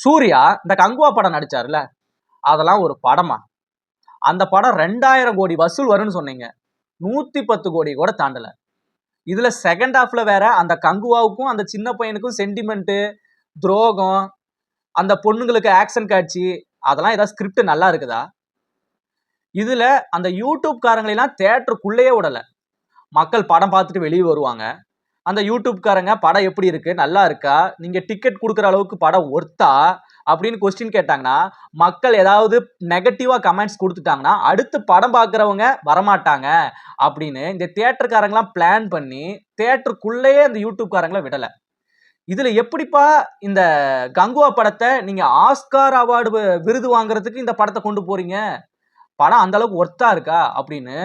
சூர்யா இந்த கங்குவா படம் நடிச்சாருல, அதெல்லாம் ஒரு படமா? அந்த படம் 2000 கோடி வசூல் வரும்னு சொன்னீங்க. 110 கோடி கூட தாண்டல. இதுல செகண்ட் ஹாஃப்ல வேற அந்த கங்குவாவுக்கும் அந்த சின்ன பையனுக்கும் சென்டிமெண்ட், துரோகம், அந்த பொண்ணுங்களுக்கு ஆக்ஷன் காட்சி, அதெல்லாம் ஏதாவது ஸ்கிரிப்ட் நல்லா இருக்குதா? இதுல அந்த யூடியூப் காரங்களெல்லாம் தியேட்டருக்குள்ளேயே விடல. மக்கள் படம் பார்த்துட்டு வெளியே வருவாங்க. அந்த யூடியூப்காரங்க படம் எப்படி இருக்கு, நல்லா இருக்கா, நீங்க டிக்கெட் கொடுக்குற அளவுக்கு படம் ஒர்த்தா அப்படின்னு கொஸ்டின் கேட்டாங்கன்னா, மக்கள் ஏதாவது நெகட்டிவா கமெண்ட்ஸ் கொடுத்துட்டாங்கன்னா அடுத்து படம் பார்க்குறவங்க வரமாட்டாங்க அப்படின்னு இந்த தியேட்டர்காரங்களாம் பிளான் பண்ணி தியேட்டருக்குள்ளேயே அந்த யூடியூப்காரங்களை விடல. இதுல எப்படிப்பா இந்த கங்குவா படத்தை நீங்க ஆஸ்கார் அவார்டு விருது வாங்குறதுக்கு இந்த படத்தை கொண்டு போறீங்க? படம் அந்த அளவுக்கு ஒர்த்தா இருக்கா அப்படின்னு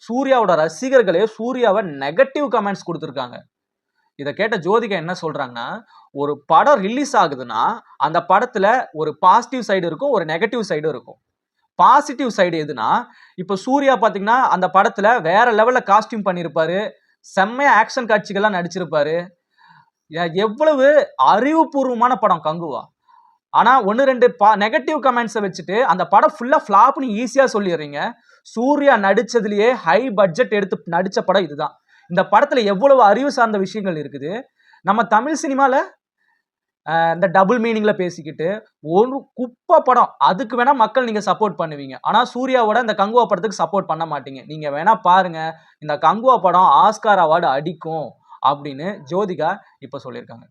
சூர்யாவோட ரசிகர்களே சூர்யாவை நெகட்டிவ் கமெண்ட்ஸ் கொடுத்துருக்காங்க. இதை கேட்ட ஜோதிகா என்ன சொல்றாங்கன்னா, ஒரு படம் ரிலீஸ் ஆகுதுன்னா அந்த படத்துல ஒரு பாசிட்டிவ் சைடு இருக்கும், ஒரு நெகட்டிவ் சைடு இருக்கும். பாசிட்டிவ் சைடு எதுனா, இப்ப சூர்யா பாத்தீங்கன்னா அந்த படத்துல வேற லெவல்ல காஸ்டியூம் பண்ணிருப்பாரு, செம்மையா ஆக்ஷன் காட்சிகள்லாம் நடிச்சிருப்பாரு. எவ்வளவு அறிவுபூர்வமான படம் கங்குவா. ஆனா ஒன்னு ரெண்டு நெகட்டிவ் கமெண்ட்ஸை வச்சுட்டு அந்த படம் ஃபுல்லா ஃபிளாப்னு ஈஸியா சொல்லிடுறீங்க. சூர்யா நடிச்சதுலயே ஹை பட்ஜெட் எடுத்து நடிச்ச படம் இதுதான். இந்த படத்துல எவ்வளவு அறிவு சார்ந்த விஷயங்கள் இருக்குது. நம்ம தமிழ் சினிமால இந்த டபுள் மீனிங்ல பேசிக்கிட்டு ஒரு குப்பை படம், அதுக்கு வேணா மக்கள் நீங்க சப்போர்ட் பண்ணுவீங்க. ஆனா சூர்யாவோட இந்த கங்குவா படத்துக்கு சப்போர்ட் பண்ண மாட்டீங்க. நீங்க வேணா பாருங்க, இந்த கங்குவா படம் ஆஸ்கார் அவார்டு அடிக்கும் அப்படின்னு ஜோதிகா இப்ப சொல்லியிருக்காங்க.